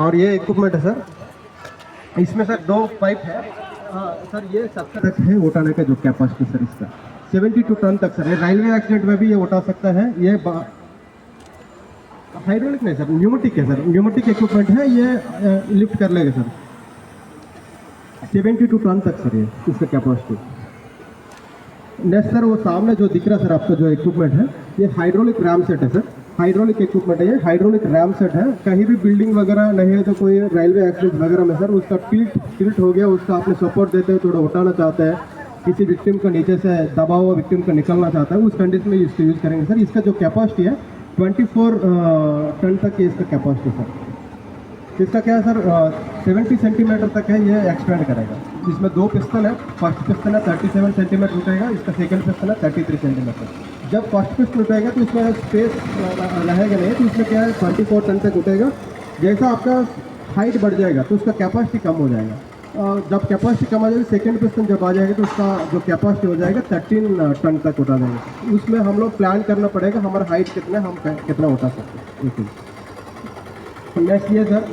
और ये इक्विपमेंट है सर, इसमें सर 2 पाइप है। सर ये 70 तक है उठाने का जो कैपेसिटी सर इसका, 72 टन तक सर। ये रेलवे एक्सीडेंट में भी ये उठा सकता है। ये हाइड्रोलिक नहीं सर, न्यूमेटिक है सर, न्यूमेटिक इक्विपमेंट है। ये लिफ्ट कर लेगा सर 72 टन तक सर ये इसका कैपेसिटी। नेक्स्ट सर वो सामने जो दिख रहा है सर आपका जो इक्विपमेंट है, ये हाइड्रोलिक रैम सेट है सर। हाइड्रोलिक इक्विपमेंट है, ये हाइड्रोलिक रैम सेट है। कहीं भी बिल्डिंग वगैरह नहीं है तो कोई रेलवे एक्सीडेंट वगैरह में सर उसका टिल्ट हो गया, उसका आपने सपोर्ट देते हुए थोड़ा उठाना चाहते हैं, किसी विक्टिम को नीचे से दबा हुआ विक्टिम को निकलना चाहता है, उस कंडीशन में इसको यूज़ करेंगे सर। इसका जो कैपेसिटी है 24 टन तक है इसका कैपेसिटी सर। इसका क्या है सर, 70 सेंटीमीटर तक है, ये एक्सपेंड करेगा। इसमें 2 पिस्टन है। फर्स्ट पिस्टन है 37 सेंटीमीटर उठेगा, इसका सेकंड पिस्टन है 33 सेंटीमीटर। जब फर्स्ट पिस्टन उठेगा तो इसमें स्पेस रहेगा नहीं, तो इसमें क्या है 24 टन तक उठेगा। जैसा आपका हाइट बढ़ जाएगा तो उसका कैपेसिटी कम हो जाएगा। जब कैपेसिटी कम आ जाएगी, सेकेंड पिस्टन जब आ जाएगा तो उसका जो कैपेसिटी हो जाएगा 13 टन तक उठा देंगे। उसमें हम लोग प्लान करना पड़ेगा हमारा हाइट कितना, हम कितना उठा सकते हैं। नेक्स्ट ये सर,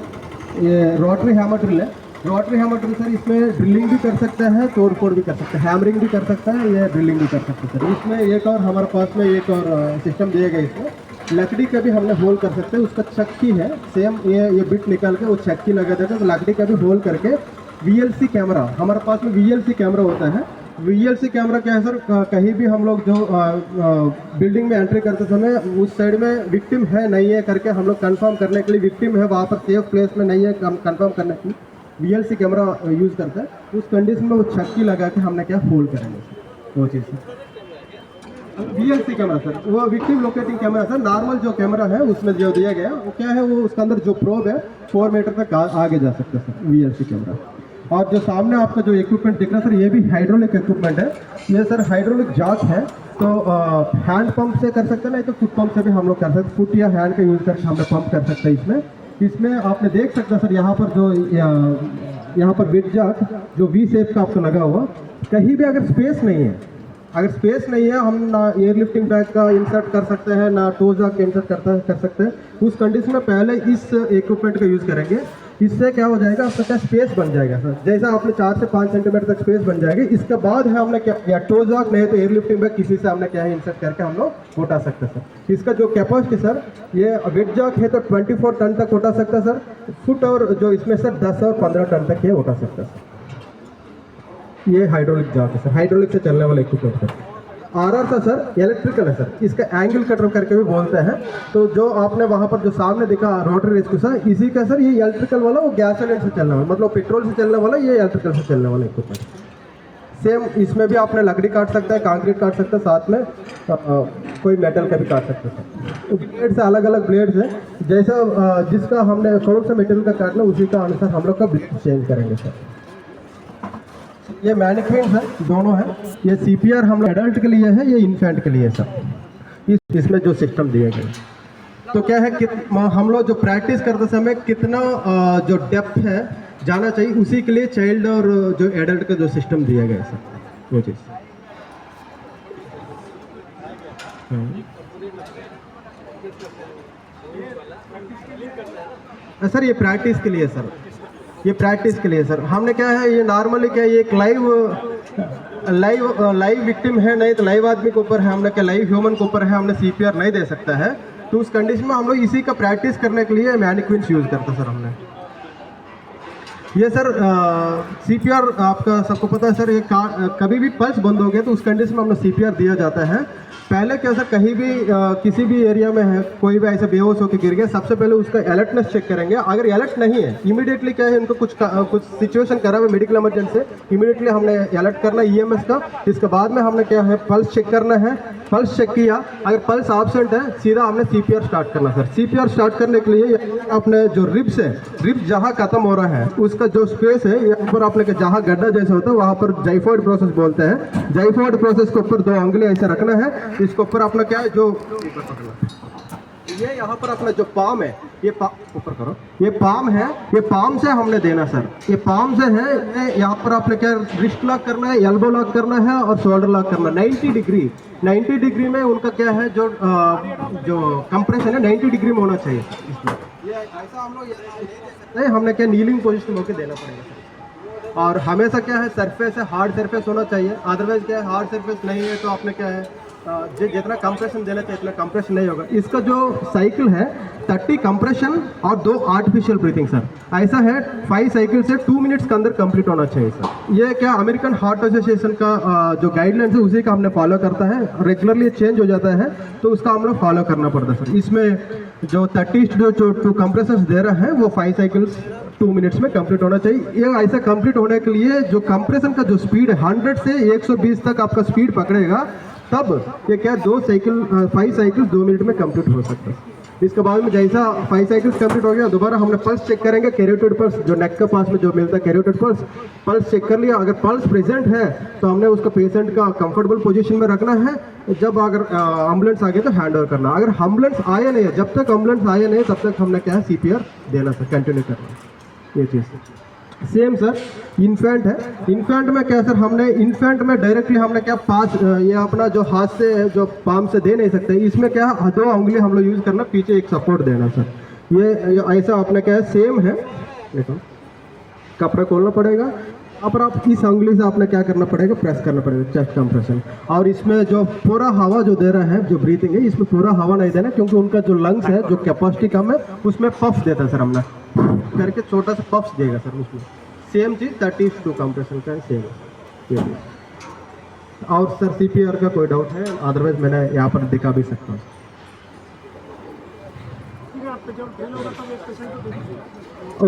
ये रोटरी हैमर ड्रिल है। रोटरी हैमर ड्रिल सर इसमें ड्रिलिंग भी कर सकता है, तोड़ फोड़ भी कर सकता है, हैमरिंग भी कर सकता है, ये ड्रिलिंग भी कर सकता है सर। इसमें एक और हमारे पास में एक और सिस्टम दिया गया, इसमें लकड़ी का भी हमने होल कर सकते हैं। उसका चक्की है सेम, ये बिट निकाल के वो चक्की लगा देते हैं, तो लकड़ी का भी होल करके VLC कैमरा, हमारे पास में VLC कैमरा होता है। VLC कैमरा क्या है सर, कहीं भी हम लोग जो बिल्डिंग में एंट्री करते समय उस साइड में विक्टिम है नहीं है करके हम लोग कंफर्म करने के लिए, विक्टिम है वहाँ पर सेफ प्लेस में नहीं है कंफर्म करने के लिए VLC कैमरा यूज़ करता है। उस कंडीशन में वो छक्की लगा के हमने क्या होल करेंगे वो चीज़। VLC कैमरा सर वो victim locating camera sir. Normal जो कैमरा है उसमें जो दिया गया वो क्या है, वो उसके अंदर जो प्रोब है 4 मीटर तक आगे जा सकता है सर VLC कैमरा। और जो सामने आपका जो इक्विपमेंट दिख रहा है सर, ये भी हाइड्रोलिक इक्विपमेंट है। ये सर हाइड्रोलिक जॉक है, तो हैंड पंप से कर सकते हैं, नहीं तो फुट पंप से भी हम लोग कर सकते हैं। फुट या हैंड का यूज़ करके हम लोग पंप कर सकते हैं। इसमें आपने देख सकते हैं सर, यहाँ पर जो यहाँ पर बिट जॉक जो V शेप का आपको लगा हुआ, कहीं भी अगर स्पेस नहीं है, अगर स्पेस नहीं है, हम ना एयर लिफ्टिंग बैग का इंसर्ट कर सकते हैं, ना टो जॉक का इंसर्ट कर सकते हैं। उस कंडीशन में पहले इस इक्विपमेंट का यूज़ करेंगे। इससे क्या हो जाएगा, आपका क्या स्पेस बन जाएगा सर। जैसा आपने 4 से 5 सेंटीमीटर तक स्पेस बन जाएगी। इसके बाद है हमने क्या, या टो जॉक नहीं तो एयर लिफ्टिंग बैग किसी से हमने क्या है इंसर्ट करके हम लोग उठा सकते हैं सर। इसका जो कैपेसिटी सर, ये बिट जॉक है तो 24 टन तक उठा सकता है सर। फुट और जो इसमें सर 10 और 15 टन तक ये उठा सकता है सर। ये हाइड्रोलिक जॉक है सर, हाइड्रोलिक से चलने वाला इक्विपमेंट सर। RR का सर इलेक्ट्रिकल है सर, इसका एंगल कटर करके भी बोलते हैं। तो जो आपने वहाँ पर जो सामने दिखा रोटरी रेस्क्यू सर, इसी का सर ये इलेक्ट्रिकल वाला, वो गैसोलीन से चलने वाला, मतलब पेट्रोल से चलने वाला, ये इलेक्ट्रिकल से चलने वाला इक्विपमेंट। सेम इसमें भी आपने लकड़ी काट सकता है, कंक्रीट काट सकता है, साथ में कोई मेटल का भी काट सकते हैं। ब्लेड्स अलग अलग ब्लेड्स है, जैसा जिसका हमने कौन सा मेटेरियल का काटना उसी का अनुसार हम लोग का चेंज करेंगे सर। ये मैनिक्विन है, दोनों है। ये CPR हम लोग एडल्ट के लिए है, ये इन्फेंट के लिए है सर। इसमें जो सिस्टम दिए गए, तो क्या है कि हम लोग जो प्रैक्टिस करते समय कितना जो डेप्थ है जाना चाहिए, उसी के लिए चाइल्ड और जो एडल्ट का जो सिस्टम दिया गया है सर, वो चीज़। सर ये प्रैक्टिस के लिए सर, ये प्रैक्टिस के लिए सर। हमने क्या है, ये नॉर्मली क्या है, ये एक लाइव विक्टिम है, नहीं तो लाइव आदमी के ऊपर है, हमने क्या लाइव ह्यूमन के ऊपर है, हमने CPR नहीं दे सकता है। तो उस कंडीशन में हम लोग इसी का प्रैक्टिस करने के लिए मैनिक्विन्स यूज़ करते सर हमने। ये सर CPR आपका सबको पता है सर, ये कभी भी पल्स बंद हो गया तो उस कंडीशन में हमने CPR दिया जाता है। पहले क्या सर, कहीं भी किसी भी एरिया में है, कोई भी ऐसा बेहोश होकर गिर गया, सबसे पहले उसका अलर्टनेस चेक करेंगे। अगर अलर्ट नहीं है, इमीडिएटली क्या है, इनको कुछ सिचुएशन करा हुआ मेडिकल इमरजेंसी, इमीडिएटली हमने अलर्ट करना EMS का। इसके बाद में हमने क्या है, पल्स चेक करना है। पल्स चेक किया, अगर पल्स एब्सेंट है, सीधा हमने CPR स्टार्ट करना सर। CPR स्टार्ट करने के लिए अपने जो रिब्स है, रिब्स जहाँ खत्म हो रहा है उसका जो स्पेस है, यहाँ पर आपने जहाँ गड्ढा जैसा होता है वहाँ पर जाइफॉइड प्रोसेस बोलते हैं। जाइफॉइड प्रोसेस के ऊपर 2 उंगली ऐसे रखना है। इसके ऊपर अपना क्या है, जो ये यहाँ पर अपना जो पाम है, ये ऊपर करो, ये पाम है, ये पाम से हमने देना सर। ये पाम से है, ये यहाँ पर आपने क्या रिस्ट लॉक करना है, एल्बो लॉक करना है और शोल्डर लॉक करना है। 90 डिग्री में उनका क्या है, जो कंप्रेशन है 90 डिग्री में होना चाहिए इसमें। ये ऐसा हम लोग ये नहीं दे सकते, हमने क्या नीलिंग पोजीशन होकर देना पड़ेगा सर। और हमेशा क्या है सरफेस है हार्ड सरफेस होना चाहिए, अदरवाइज क्या है हार्ड सरफेस नहीं है तो आपने क्या है जितना कंप्रेशन देना चाहिए इतना कंप्रेशन नहीं होगा। इसका जो साइकिल है 30 कंप्रेशन और 2 आर्टिफिशियल ब्रीथिंग सर, ऐसा है 5 साइकिल से 2 मिनट्स के अंदर कंप्लीट होना चाहिए सर। ये क्या अमेरिकन हार्ट एसोसिएशन का जो गाइडलाइंस है उसी का हमने फॉलो करता है, रेगुलरली चेंज हो जाता है तो उसका हम लोग फॉलो करना पड़ता है सर। इसमें जो 30 जो 2 कंप्रेशंस दे रहा है वो 5 साइकिल्स 2 मिनट्स में कंप्लीट होना चाहिए। ये ऐसा कंप्लीट होने के लिए जो कंप्रेशन का जो स्पीड है 100 से 120 तक आपका स्पीड पकड़ेगा, तब ये क्या 5 साइकिल्स 2 मिनट में कंप्लीट हो सकता है। इसके बाद में जैसा 5 साइकिल्स कंप्लीट हो गया दोबारा हमने पल्स चेक करेंगे, कैरोटिड पल्स जो नेक के पास में जो मिलता है कैरोटिड पल्स चेक कर लिया। अगर पल्स प्रेजेंट है तो हमने उसको पेशेंट का कंफर्टेबल पोजीशन में रखना है। जब अगर एम्बुलेंस आ गई तो हैंड ओवर करना। अगर एम्बुलेंस आया नहीं है, जब तक एम्बुलेंस आया नहीं तब तक हमने क्या है CPR देना सर, कंटिन्यू करना। ये चीज़ सेम सर इन्फेंट है। इन्फेंट में क्या सर हमने इन्फेंट में डायरेक्टली हमने क्या पास ये अपना जो हाथ से जो पाम से दे नहीं सकते, इसमें क्या 2 उंगली हम लोग यूज़ करना, पीछे एक सपोर्ट देना सर। ये ऐसा अपने क्या है सेम है। देखो कपड़ा खोलना पड़ेगा, अब आप इस उंगली से आपने क्या करना पड़ेगा, प्रेस करना पड़ेगा चेस्ट कंप्रेशन। और इसमें जो पूरा हवा जो दे रहा है जो ब्रीथिंग है इसमें पूरा हवा नहीं देना, क्योंकि उनका जो लंग्स है जो कैपेसिटी कम है उसमें पफ्स देता है सर, हमने करके छोटा सा पफ्स देगा सर उसमें। सेम चीज़ 32 कंप्रेशन का सेम है ये चीज़। और सर CPR का कोई डाउट है, अदरवाइज मैंने यहाँ पर दिखा भी सकता हूँ।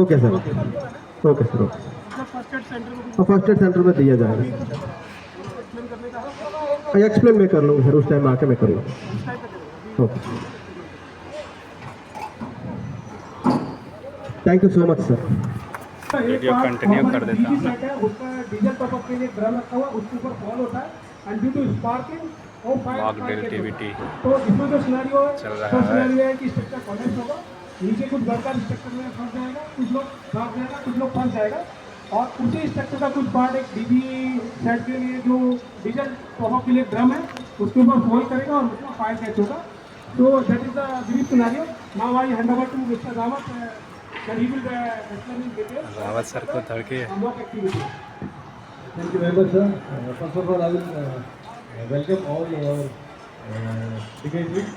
Okay sir, okay sir, okay first aid centre में दिया जाएगा। एक्सप्लेन मैं कर लूँगा सर, उस टाइम आके मैं करूँगा। Okay thank you so much sir. Video continue कर देता हूँ। उसका डीजल टॉपअप के लिए ड्रम रखा हुआ उसके ऊपर फॉल होता है एंड ड्यू टू स्पार्किंग और फायर एक्टिविटी तो इसमें जो सिनेरियो है चल रहा तो है। सिनेरियो है कि स्ट्रक्चर कोलैप्स होगा, नीचे कुछ वर्कर स्ट्रक्चर में फंस जाएगा, कुछ लोग भाग जाएगा, कुछ लोग फंस जाएगा और उसी स्ट्रक्चर का कुछ पार्ट एक DB सेट के लिए जो डीजल टॉपअप के लिए ड्रम है उसके ऊपर फॉल करेगा और उसमें फायर कैच होगा। तो that is the brief scenario. Now I hand over to mister Rawat that he will explain in detail. Rawat sir को धड़के Mock activity. Thank you very much, sir. First of all, I will welcome all our dignitaries,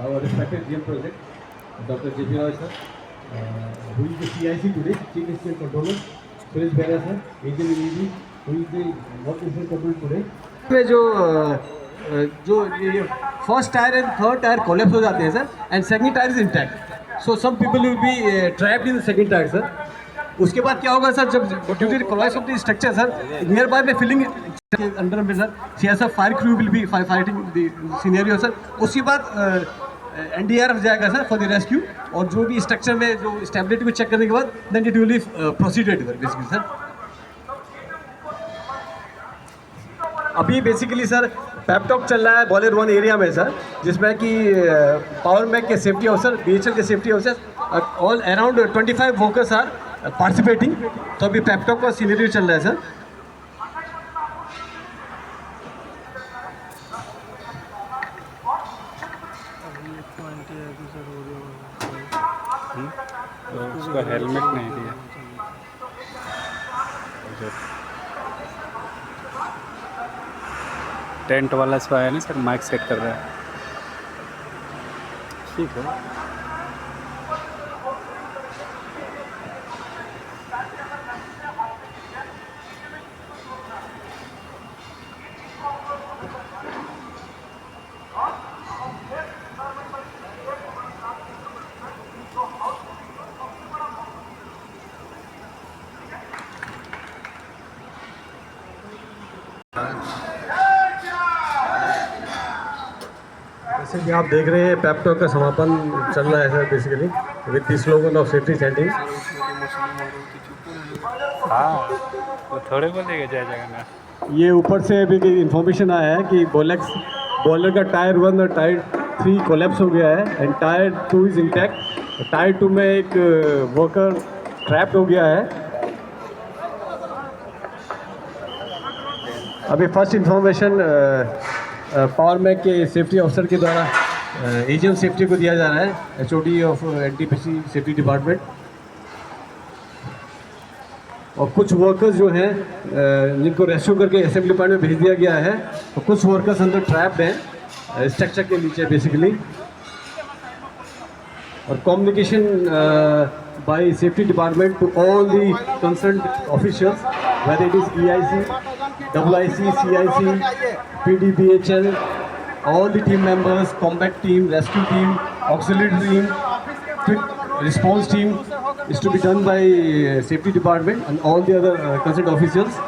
our respected GM project, Dr. J.P. Roy, sir, who is the CIC today, Chief Instrument Controller, Suresh Bera, sir, Agent ED, who is the Work Instrument Controller today. पे जो ये first tier and third tier collapse हो जाते हैं sir, and second tier is intact, so some people will be trapped in the second tier sir. उसके बाद क्या होगा सर, जब due to collapse of the structure sir nearby में filling under में sir CSF fire crew will be fighting the scenario sir. उसके बाद NDRF जाएगा सर फॉर द रेस्क्यू, और जो भी स्ट्रक्चर में जो स्टेबिलिटी को चेक करने के बाद then it will be proceeded basically sir. अभी बेसिकली सर पैपटॉक चल रहा है बॉयलर 1 एरिया में सर, जिसमें कि पावर मैक के सेफ्टी ऑफिसर, BHL के safety officer, all around 25 workers are participating. तो अभी पैपटॉक का सीनरी चल रहा है सर। उसको हेलमेट नहीं दिया। टेंट वाला सो आया ना सर, माइक सेट कर रहा है। ठीक है। जैसे कि आप देख रहे हैं पैपटॉक का समापन चल रहा है sir basically with the slogan of safety standing. हाँ तो थोड़े बोलेगा जय जगन्नाथ। ये ऊपर से अभी इंफॉर्मेशन आया है कि बॉयलर का टायर 1 और टायर 3 कोलैप्स हो गया है and tyre 2 is intact. Tyre 2 में एक वर्कर ट्रैप्ड हो गया है। अभी फर्स्ट इंफॉर्मेशन पावर मैक के सेफ्टी ऑफिसर के द्वारा एजीएम सेफ्टी को दिया जा रहा है, HOD of NTPC safety department. और कुछ वर्कर्स जो हैं जिनको रेस्क्यू करके असेंबली पॉइंट में भेज दिया गया है, तो कुछ वर्कर्स अंदर ट्रैप्ड हैं स्ट्रक्चर के नीचे बेसिकली। और communication by safety department to all the concerned officials, whether it is EIC, IIC, CIC, PDBHL, all the team members, combat team, rescue team, auxiliary team, quick response team is to be done by safety department and all the other concerned officials.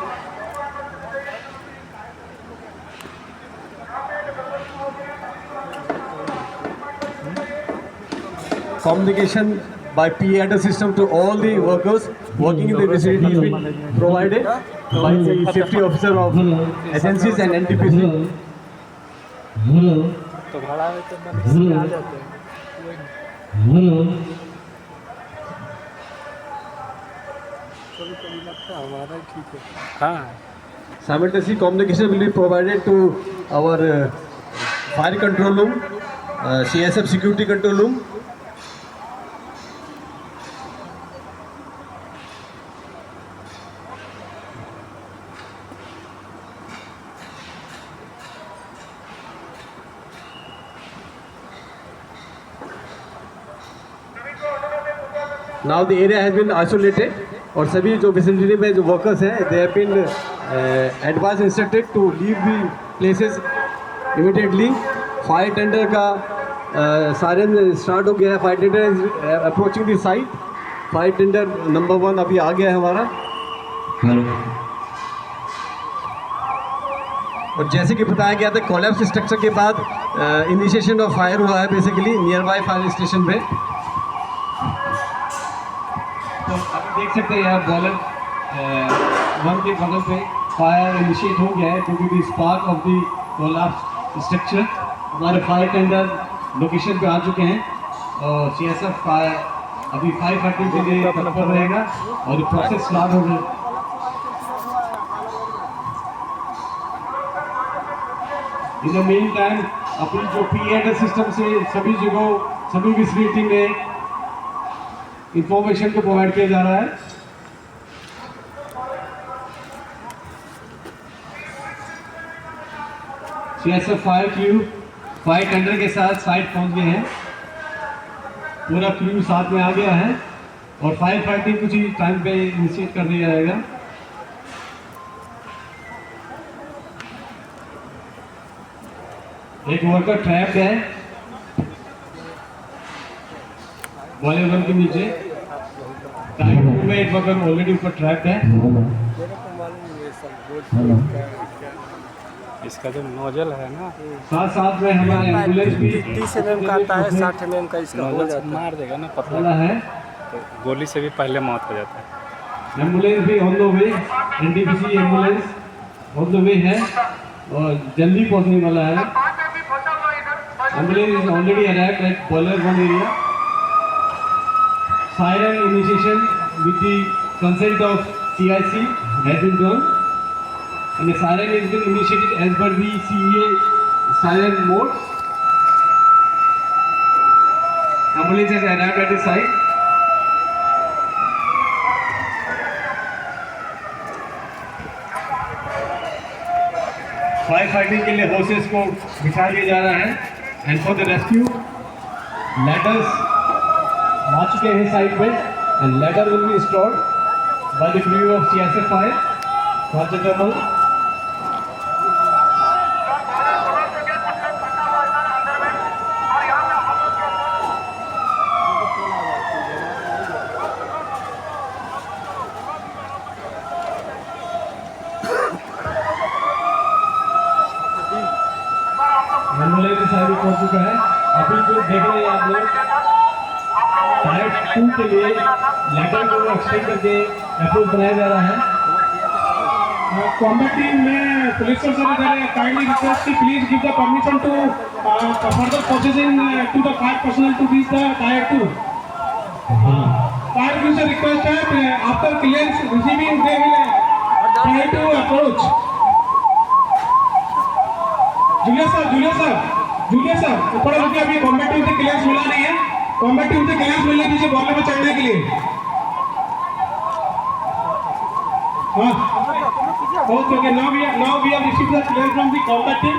Communication by PA system to all the workers working in the vicinity is being provided by the safety officer of agencies and NTPC. तो भाड़ा में तो बंद आ जाते हैं। कभी लगता है हमारा ठीक है। हाँ, Simultaneously, communication will be provided to our fire control room, CSF security control room. Now the area has been isolated और सभी जो vicinity में जो workers हैं they have been advised instructed to leave the places immediately. Fire tender का siren start हो गया है. Fire tender is approaching the site. Fire tender number 1 अभी आ गया है हमारा. और जैसे कि बताया गया था कोलैप्स स्ट्रक्चर के बाद इनिशिएशन ऑफ फायर हुआ है basically near by fire station पे. तो अभी देख सकते हैं यहाँ बॉयलर 1 के बगल पे फायर इनिशिएट हो गया है क्योंकि the spark of the collapse structure. हमारे फायर टेंडर लोकेशन पे आ चुके हैं और CSF फायर अभी फायर फाइटिंग के लिए तत्पर रहेगा और प्रोसेस स्टार्ट हो गया. इन द मेन टाइम अपनी जो PA सिस्टम से सभी जगहों सभी विसिनिटी में इंफॉर्मेशन को प्रोवाइड किया जा रहा है. CSF fire crew fire tender के साथ साइट पहुंच गए हैं. पूरा क्रू साथ में आ गया है और फायर फाइटिंग कुछ ही टाइम पे इनिशिएट कर दिया जाएगा. एक वर्कर ट्रैप्ड है बॉयलर 1 के नीचे. टाइम 2 में एक वर्कर ऑलरेडी ऊपर ट्रैप्ड है. इसका जो नोजल है ना साथ साथ में हमारे एम्बुलेंस भी 30 mm का आता है, 60 mm का इसका हो जाता है. मार देगा ना पतला वाला है. तो गोली से भी पहले मौत हो जाता है. एम्बुलेंस भी on the way. NTPC ambulance on the way है और जल्दी पहुंचने वाला है. Ambulance is already arrived at boiler 1 area. Siren initiation with the consent of CIC has been done and the siren has been initiated as per the CEA siren mode. Ambulance has arrived at the site. Fire fighting के लिए hoses को बिठा दिया जा रहा है and for the rescue ladders आ चुके हैं साइड पे and later will be installed by the crew of CSF fire for general. Ambulance site पहुंच चुका है. अभी जो देख रहे हैं आप लोग टायर 2 के लिए लेटर को एक्सटेंड करके अप्रोच बनाया जा रहा है. कॉम्बैट टीम में पुलिस ऑफिसर काइंडली रिक्वेस्ट कि please give the permission to further processing to the fire personal to reach the tier 2. Fire crew से रिक्वेस्ट है after clearance receiving they will try to approach. Julius sir junior sir ऊपर रुकिए, अभी combat team से clearance मिला नहीं है, combat team से क्लियरेंस मिलने दीजिए बॉल पे चढ़ने के लिए। हाँ okay, now we have received the clearance from the combat team.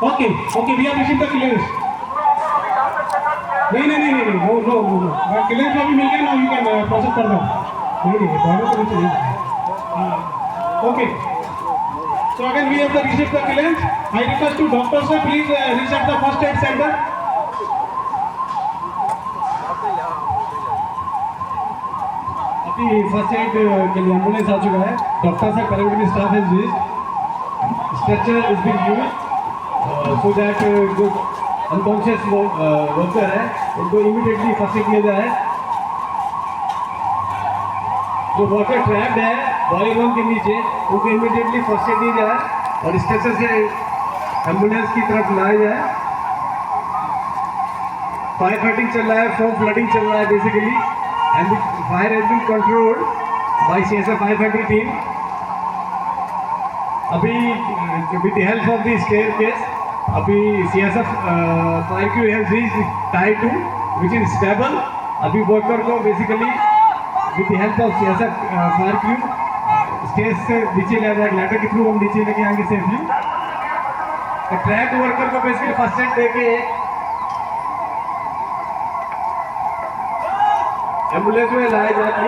Okay, we have received the clearance. नहीं, no. क्लियरेंस अभी मिल गया ना, यू कैन प्रोसेस कर दो। नहीं, बॉल तो नीचे नहीं। Okay, so again we have received the clearance. I request to doctor sir, please reset the first aid center. अभी फर्स्ट एड के लिए एम्बुलेंस आ चुका है, डॉक्टर से पैरामेडिकल स्टाफ है used, stretcher is being used so that जो unconscious worker है उनको इमीडिएटली फर्स्ट एड दिया जाए। जो वर्कर ट्रैप्ड है बॉडी रूम के नीचे उनको इमीडिएटली फर्स्ट एड दी जाए और स्ट्रेचर से एम्बुलेंस की तरफ लाया जाए। फायर फाइटिंग चल रहा है, फ्रॉम फ्लडिंग चल रहा है basically, and the fire has been controlled by CSF firefighting team. अभी with the help of the staircase, अभी CSF fire crew has reached Tier 2, which is stable. अभी worker को basically with the help of CSF fire crew stage से नीचे ले जाए, ladder के through हम नीचे लेके आएंगे सेफली। ट्रैप वर्कर को बेसिकली फर्स्ट एड देके एम्बुलेंस में लाया जाती।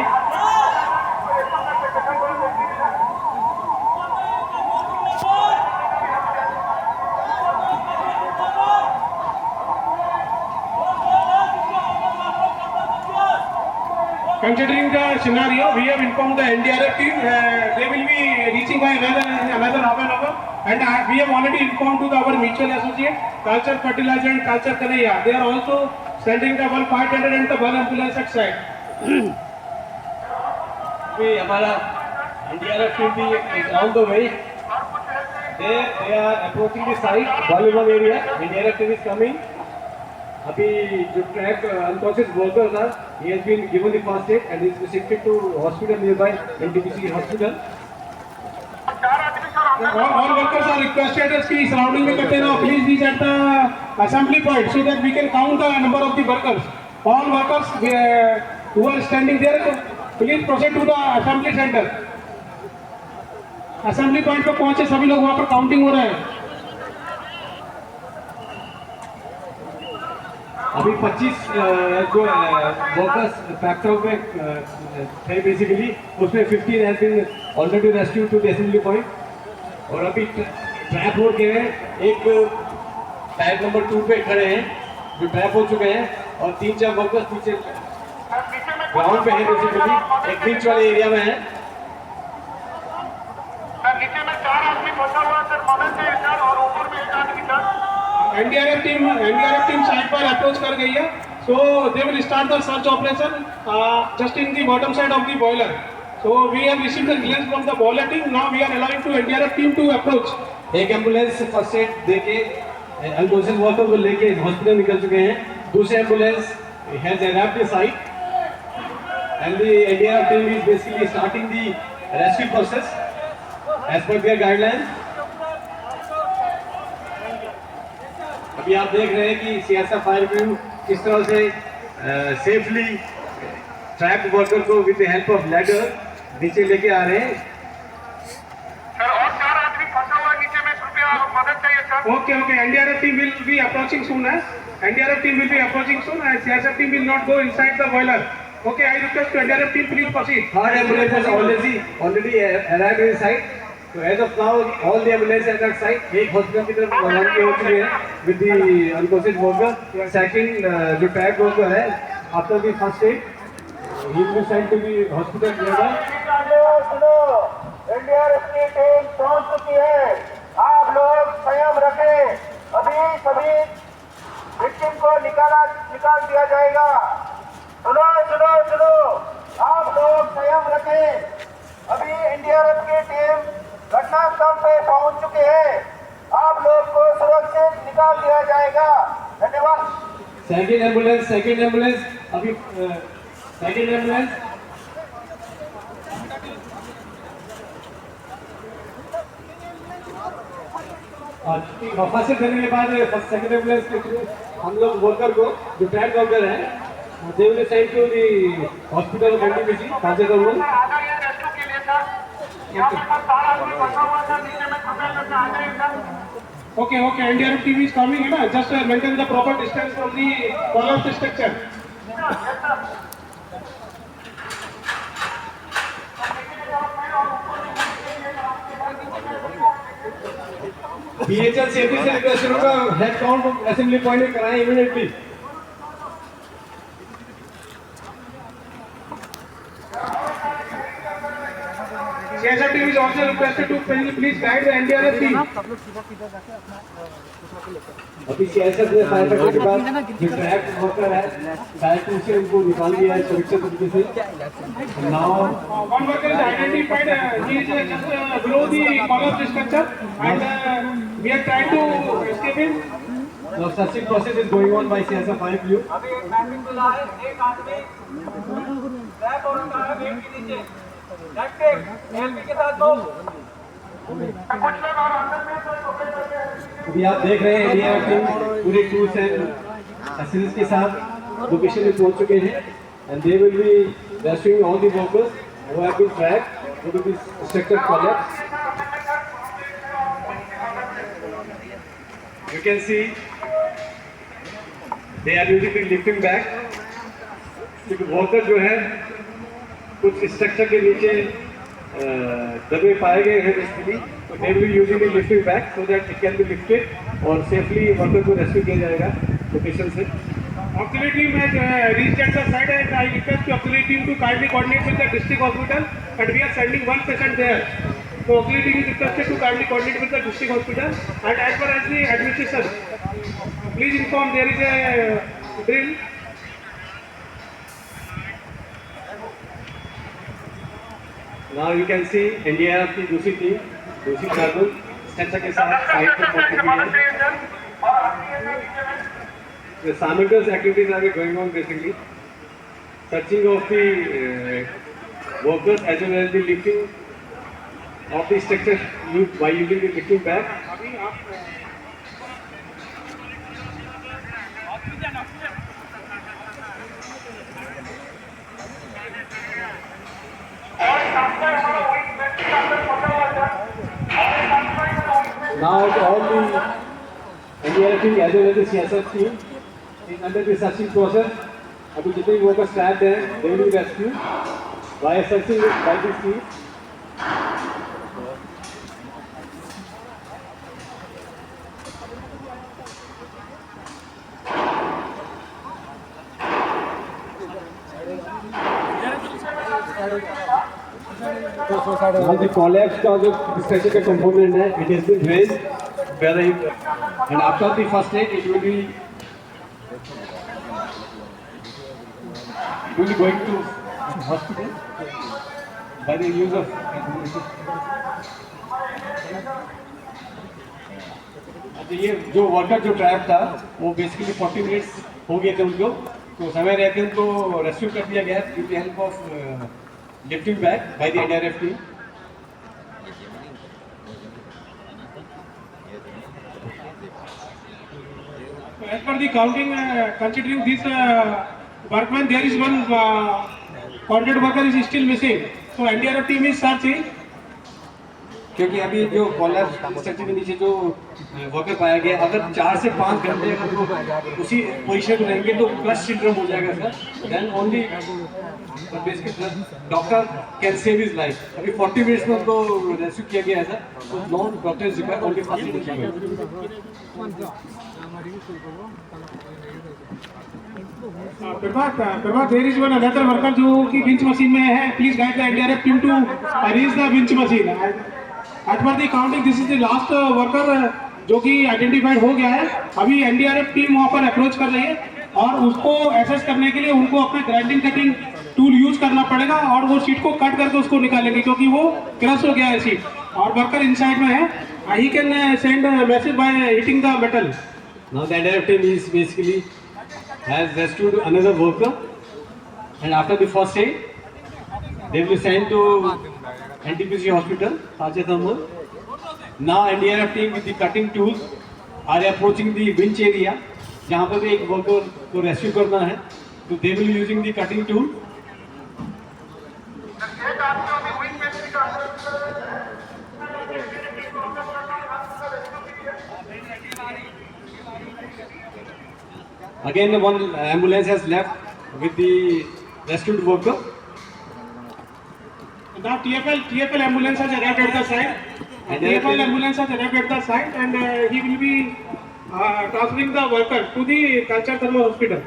Considering the scenario, we have informed the NDRF team. They will be reaching by another half an hour, and we have already informed to our mutual associate, Culture Fertilizer and Culture Kanaya. They are also sending the one fire tender and the one ambulance at side. अभी हमारा NDRF team भी is on the way. They are approaching the site, Bollywood area. NDRF team is coming. अभी जो track unconscious worker था, he has been given the first aid and is shifted to hospital nearby, NTPC hospital. All workers are requested कि surrounding में करते ना, please reach at the assembly point so that we can count the number of the workers. All workers who are standing there, please proceed to the assembly center. Assembly point पे पहुंचे सभी लोग, वहाँ पर counting हो रहा है। अभी 25 जो वर्कर्स फैक्टर में थे बेसिकली, उसमें 15 has been already rescue to the assembly point. और अभी ट्रैप हो गए हैं, एक टायर नंबर 2 पे खड़े हैं जो ट्रैप हो चुके हैं, और 3-4 वर्कर्स पीछे ग्राउंड पे हैं बेसिकली, एक बीच वाले एरिया में है। नीचे में 4 आदमी फंसा हुआ सर, मदद से सर, और ऊपर में 1 आदमी सर। NDRF team साइड पर अप्रोच कर गई है, so they will start the search operation just in the bottom side of the boiler. So we have received the clearance from the boiler team. Now we are allowing to NDRF team to approach. एक ambulance first aid देके unconscious worker को लेके hospital निकल चुके हैं। दूसरे ambulance has arrived the site and the NDRF team is basically starting the rescue process as per their guidelines. अभी आप देख रहे हैं कि CSF फायर क्रू किस तरह से सेफली ट्रैप वर्कर को with the help of ladder नीचे लेके आ रहे हैं। सर और 4 आदमी फंसा हुआ नीचे में, कृपया मदद चाहिए sir. Okay, NDRF team will be approaching soon. NDRF team will be approaching soon and CSF team will not go inside the boiler. Okay, I request to NDRF team please proceed. Third ambulance has already arrived in site. So as of now, all the ambulances at that site, एक hospital की तरफ रवाना हो चुके हैं with the unconscious worker. Second जो trap worker है, after the first aid, he will be sent to the hospital nearby. सुनो, NDRF की टीम पहुंच चुकी है, आप लोग संयम रखें। अभी सभी विक्टिम को निकाल दिया जाएगा। सुनो, आप लोग संयम रखें। अभी NDRF की टीम घटनास्थल पे पहुंच चुके हैं, आप लोग को सुरक्षित निकाल दिया जाएगा। धन्यवाद। सेकंड एम्बुलेंस अभी सेकंड एम्बुलेंस फर्स्ट से देने के बाद फर्स्ट सेकंड एम्बुलेंस के थ्रू हम लोग वर्कर को जो ट्रैक वर्कर है they will send to the hospital of NTPC Kanchipuram. Okay, NDRF team is coming, you know, just maintain the proper distance from the collapse structure. BHEL safety से request करूंगा head count assembly point में कराएं immediately. CSR team is also requested to please guide the NDRF team. अभी CSF ने fire करने के बाद जो ट्रैक वर्कर है डायरेक्ट से उनको निकाल दिया है सुरक्षित तरीके से। Now One worker is identified, he is just below the collapse structure and we are trying to escape him. now searching process is going on by CSF 5U। अभी एक मैपिंग खुला है, एक आदमी ट्रैक और उनका है वेट के नीचे एलपी के साथ दो। अभी आप देख रहे हैं एनडीआरएफ टीम पूरे टूल्स एंड एसेसिस के साथ लोकेशन में पहुंच चुके हैं and they will be rescuing all the workers who have been tracked due to this structure collapse. You can see they are using the lifting bag. क्योंकि worker जो है कुछ स्ट्रक्चर के नीचे दबे पाए गए हैं बेसिकली, तो दे will be using the lifting bag so that it can be lifted और सेफली वर्कर को रेस्क्यू किया जाएगा लोकेशन से। Auxiliary team has reached at the site and I request the auxiliary team to kindly coordinate with the district hospital and we are sending one patient there. So auxiliary team is requested to kindly coordinate with the district hospital and as far as the administration, please inform there is a drill. Now you can see NDRF की दूसरी team दूसरी cargo structure के साथ site पर पहुंच चुकी है। The simultaneous activities are going on basically, searching of the workers as well as the lifting of the structure by using the lifting bag. Now all the NDRF team as well as the CSF team is under the searching process. अभी जितने भी workers trapped हैं, they will be rescued by searching by this team. Now the collapse का जो structure का component है, it has been raised whether it, and after the first aid it will be going to hospital by the use of ये जो worker जो trap था वो basically 40 minutes हो गए थे उनको, तो समय रहते उनको रेस्क्यू कर दिया गया with the help of lifting bag by the NDRF team. As per the counting, considering this workman, there is one contract worker is still missing. So NDRF team is searching. क्योंकि अभी जो collar structure के नीचे जो worker पाया गया, अगर 4 से 5 घंटे अगर वो उसी पोजीशन में रहेंगे तो क्रश सिंड्रोम हो जाएगा sir. Then only doctor can save his life. अभी 40 मिनट्स में उनको रेस्क्यू किया गया है सर, तो no doctor require only first aid. Prabhat, there is one another worker जो कि winch machine में है. Please guide the NDRF team to reach the winch machine. As per the counting, this is the last worker जो कि identified हो गया है. अभी NDRF टीम वहाँ पर अप्रोच कर रही है और उसको एसेस करने के लिए उनको अपना ग्राइंडिंग कटिंग टूल यूज करना पड़ेगा और वो शीट को कट करके उसको निकालेंगे क्योंकि वो क्रश हो गया है शीट और वर्कर इनसाइड में है. He can send a message by hitting the metal. Now the NDRF team is basically has rescued another worker, and after the first aid, they will be sent to NTPC hospital, Pachetamal, Now NDRF team with the cutting tools are approaching the winch area जहाँ पर भी एक worker को rescue करना है, तो they will be using the cutting tool. Again, one ambulance has left with the rescued worker. Now TFL ambulance has arrived at the site. TFL ambulance has arrived at the site, and he will be transferring the worker to the Culture Thermal Hospital.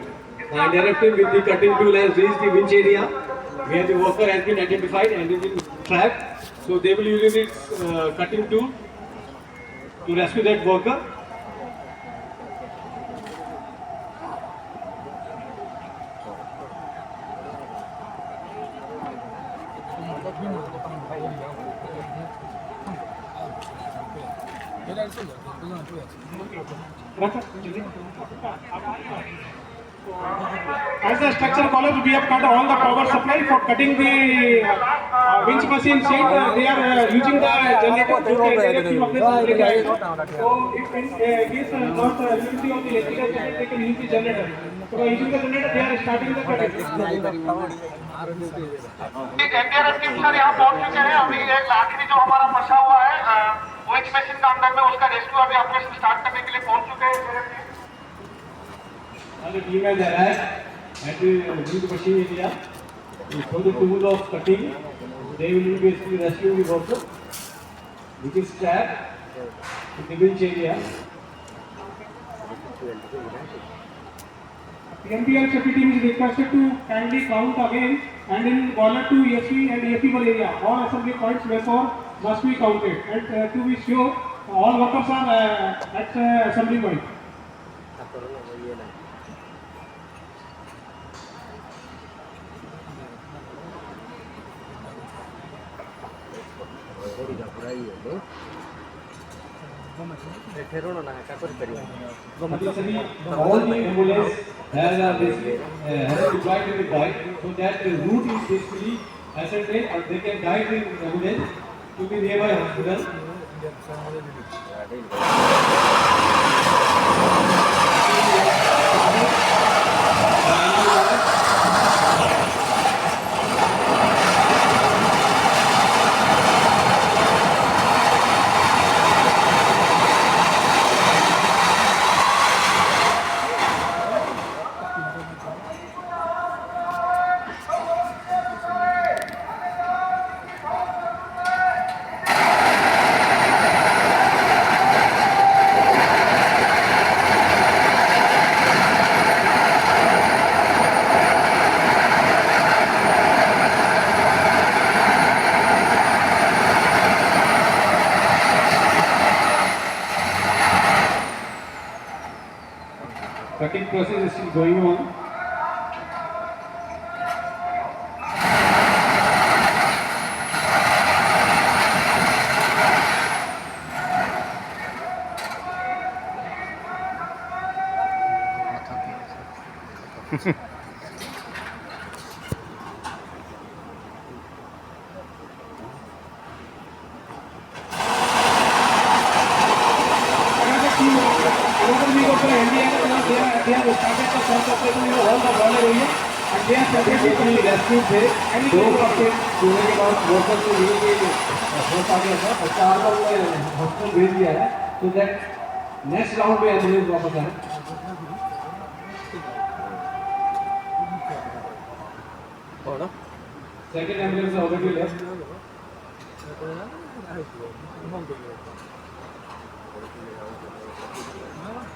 And NDRF with the cutting tool has reached the winch area where the worker has been identified and is in trapped. So they will use its cutting tool to rescue that worker. As the structure collapsed, we have cut all the power supply for cutting the winch machine sheet. They are using the generator to the team of this. So if in case not availability of the electrical generator, they can use the generator. So using the generator, they are starting the cutting. NDRF team sir यहाँ पहुंच चुके हैं। अभी एक आखिरी जो हमारा फंसा हुआ है विंच मशीन का अंदर में, उसका रेस्क्यू अभी ऑपरेशन स्टार्ट करने के लिए पहुंच चुके हैं। And the team has arrived at the winch machine area for the tool of cutting. They will basically rescue the worker which is trapped in the winch area. The NDRF safety team is requested to kindly count again and in boiler 2 ESP and ESP1 area. All assembly points therefore must be counted, and to be sure all workers are at assembly point. All the ambulance has deployed in the point, so that the route is basically ascertained and they can guide the ambulance to the nearby hospital. Cutting process is still going on. They have started the first operation in all the boiler area, and they are separately rescued there. And दो हफ्ते चूने के बाद worker को ये होश आ गया था, 4 बार हॉस्पिटल भेज दिया है, तो दैट नेक्स्ट राउंड में एम्बुलेंस वापस आए। Second ambulance already left.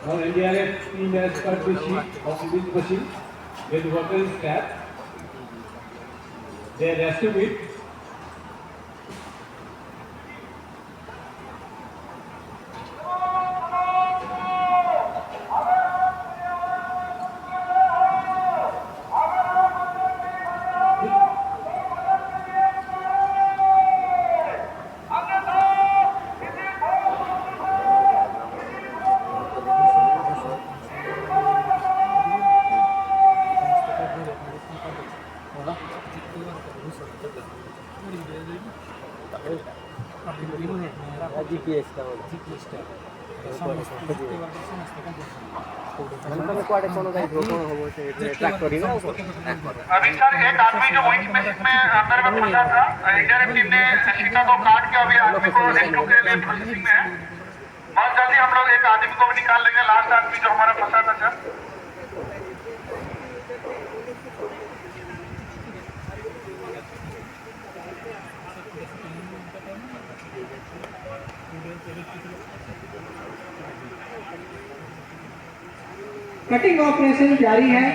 Now NDRF team has cut the sheet of the winch machine where the worker is trapped. They rescued it. अभी सर एक आदमी जो वहीं में जिसमें अंदर में फंसा था, एनडीआरएफ टीम ने शीशा को काट के अभी आदमी को रेस्क्यू के लिए प्रोसेसिंग में है। बहुत जल्दी हम लोग एक आदमी को भी निकाल लेंगे, लास्ट आदमी जो हमारा फंसा था सर। कटिंग ऑपरेशन जारी है।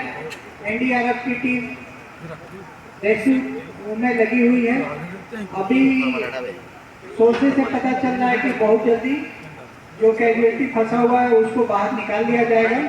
एनडीआरएफ की टीम रेस्क्यू में लगी हुई है। अभी सोर्सेज से पता चल रहा है कि बहुत जल्दी जो कैजुअलिटी फंसा हुआ है उसको बाहर निकाल लिया जाएगा।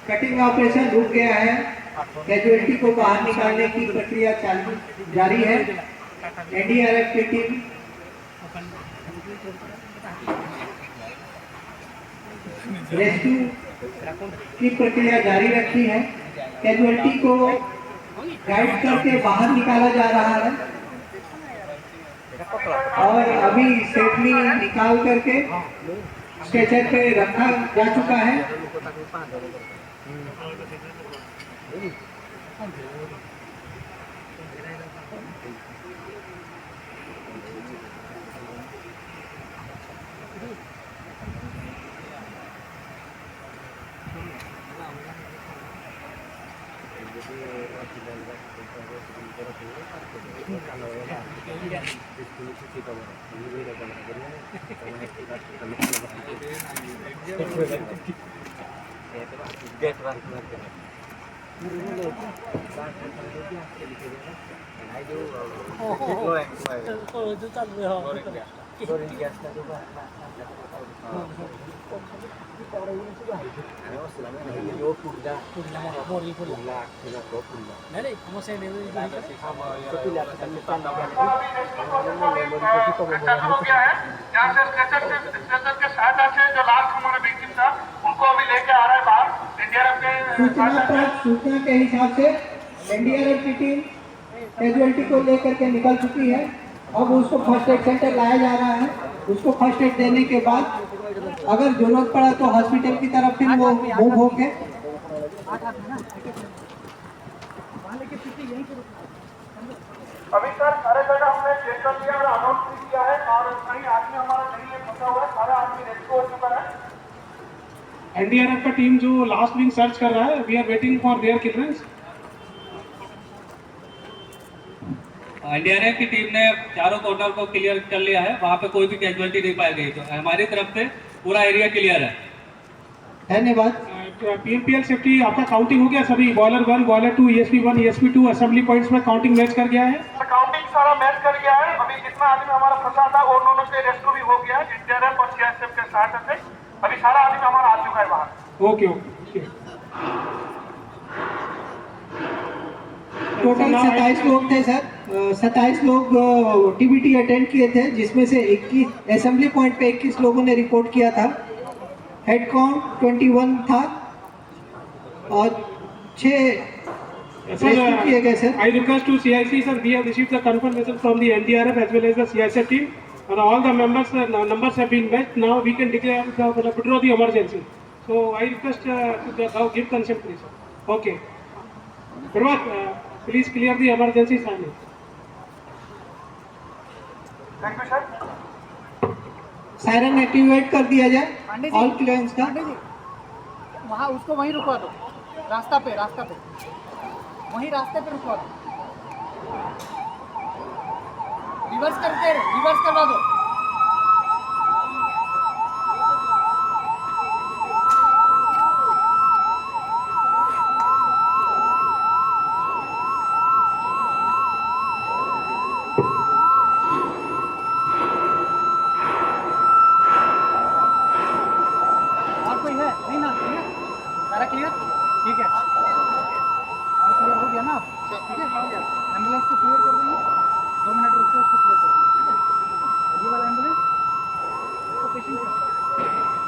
कटिंग ऑपरेशन रुक गया है। कैजुअलिटी को बाहर निकालने की प्रक्रिया चालू जारी है। एनडीआरएफ की टीम रेस्क्यू की प्रक्रिया जारी रखी है। कैजुअलिटी को गाइड करके बाहर निकाला जा रहा है और अभी सेफली निकाल करके स्ट्रेचर पे रखा जा चुका है। हो गया है। यहाँ से स्ट्रेचर के सहायता से जो लास्ट हमारा विक्टिम था उनको अभी लेके आ रहा है बाहर एनडीआरएफ के सूचना के हिसाब से एनडीआरएफ की टीम कैजुअलिटी को लेकर के निकल चुकी है। अब उसको फर्स्ट एड सेंटर लाया जा रहा है। उसको फर्स्ट एड देने के बाद अगर जरूरत पड़ा तो हॉस्पिटल की तरफ फिर वो मूव होके अभी सर सारे जगह हमने चेक कर लिया और अनाउंस भी किया है और कहीं आदमी हमारा नहीं है फंसा हुआ है, सारा आदमी रेस्क्यू हो चुका है। एनडीआरएफ का टीम जो लास्ट विंग सर्च कर रहा है। We are waiting for their clearance. NDRF की टीम ने चारों कॉर्नर को क्लियर कर लिया है। वहाँ पे कोई भी कैजुअलिटी नहीं पाई गई, तो हमारी तरफ से पूरा एरिया क्लियर है। धन्यवाद। पीएमपीएल सेफ्टी आपका काउंटिंग हो गया? सभी boiler 1, boiler 2, ESP 1, ESP 2 assembly points में काउंटिंग मैच कर गया है। काउंटिंग सारा मैच कर गया है। अभी जितना आदमी हमारा फंसा था वो दोनों के रेस्क्यू भी हो गया है एनडीआरएफ और सीआईएसएफ के सहायता से। अभी सारा आदमी हमारा आ चुका है बाहर। Okay okay. टोटल 27 लोग थे सर। 27 लोग टीबीटी अटेंड किए थे, जिसमें से 21 असेंबली पॉइंट पे 21 लोगों ने रिपोर्ट किया था। हेड काउंट 21 था और 6 रेस्क्यू किए गए sir. I request to CIC sir, we have received the confirmation from the NDRF as well as the CIC team, and all the members numbers have been met. Now we can declare withdraw the emergency. So I request to give consent please. Okay. Purvat, please clear the emergency silence. Thank you sir. Siren activate कर दिया जाए all clearance का। वहाँ उसको वहीं रुकवा दो, रास्ता पे वहीं रास्ते पे रुकवा दो। रिवर्स करवा दो। है